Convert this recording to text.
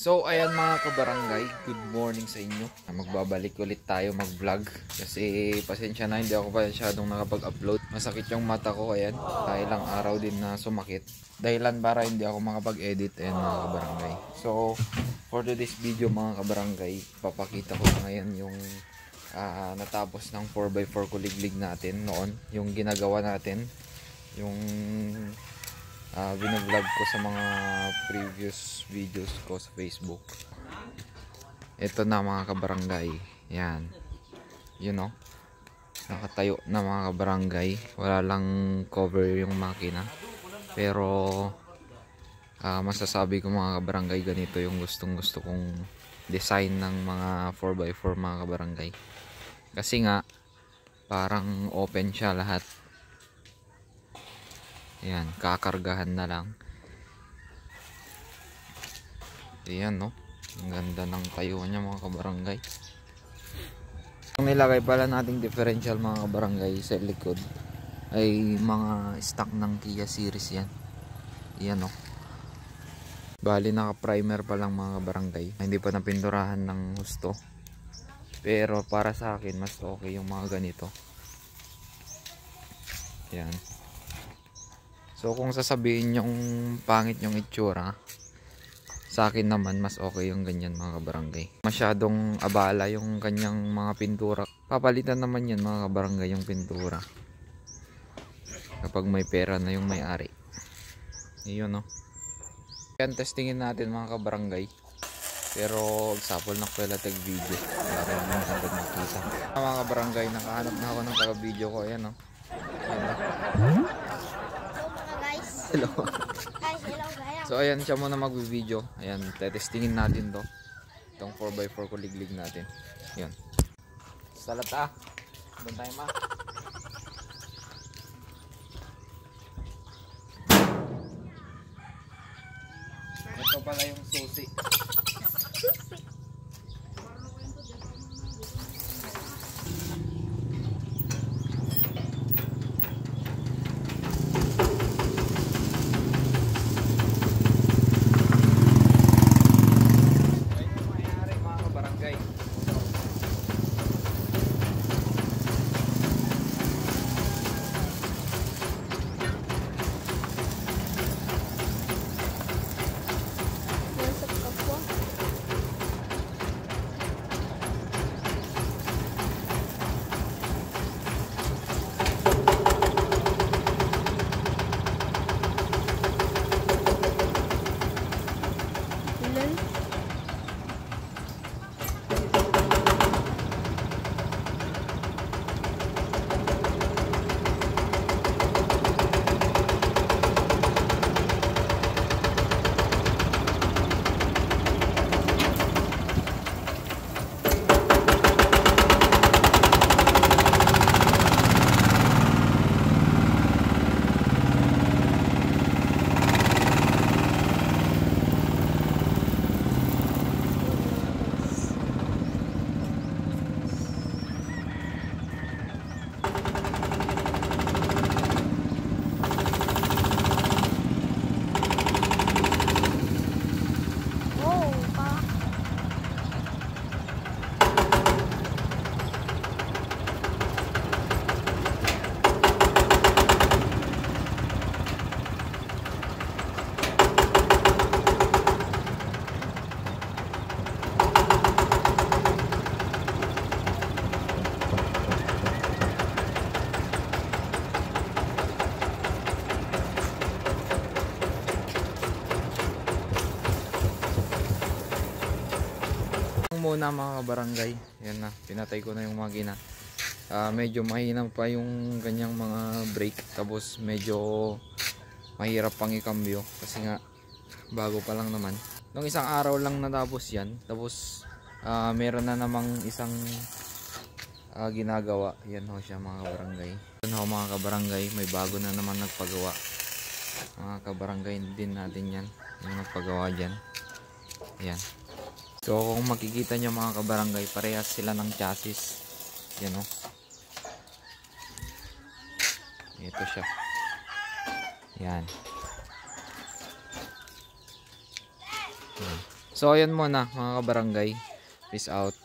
So ayan mga kabarangay, good morning sa inyo. Magbabalik ulit tayo mag-vlog kasi pasensya na hindi ako masyadong nakapag-upload. Masakit yung mata ko, ayan. Ilang araw din na sumakit. Dahilan para hindi ako makapag-edit, ayan mga kabarangay. So for today's video mga kabarangay, papakita ko ngayon yung natapos ng 4x4 kuliglig natin noon. Yung ginagawa natin, yung binablog ko sa mga previous videos ko sa Facebook. Ito na mga kabarangay, yan, you know, nakatayo na mga kabarangay. Wala lang cover yung makina, pero masasabi ko mga kabarangay, ganito yung gustong gusto kong design ng mga 4x4 mga kabarangay, kasi nga parang open siya lahat. Ayan, kakargahan na lang. Ayan, no? Ang ganda ng tayo niya mga kabarangay. Ang nilagay pala nating differential mga kabarangay sa likod ay mga stock ng Kia series yan. Ayan, no? Bali naka-primer pa lang mga kabarangay. Hindi pa napinturahan ng husto. Pero para sa akin, mas okay yung mga ganito. Ayan. So kung sasabihin yung pangit yung itsura, sa akin naman mas okay yung ganyan mga kabarangay. Masyadong abala yung kanyang mga pintura. Papalitan naman yan mga kabarangay yung pintura kapag may pera na yung may-ari. Iyon, no. Yan, testingin natin mga kabarangay. Pero example na pala tag video para naman agad makita. Mga kabarangay, nakahanap na ako ng taga video ko. Ayan, no. Ayan, no. Hello. So ayan, siya muna mag-video. Ayan, tetestingin natin to. Itong 4x4 kuliglig natin. Ayan. Salat doon tayo ma. Ito pala yung susi. Muna mga kabarangay, yan na, pinatay ko na yung makina. Medyo mahina pa yung ganyang mga brake, tapos medyo mahirap pang ikambyo kasi nga bago pa lang naman. Nung isang araw lang natapos yan, tapos meron na namang isang ginagawa. Yan ho siya mga kabarangay. Yan ho mga kabarangay, may bago na naman nagpagawa. Mga kabarangay din natin yan, yung nagpagawa dyan. Yan. So kung makikita nyo mga kabarangay, parehas sila ng chassis. Yan, o. Ito siya. Yan. Yan. So, ayun muna mga kabarangay. Peace out.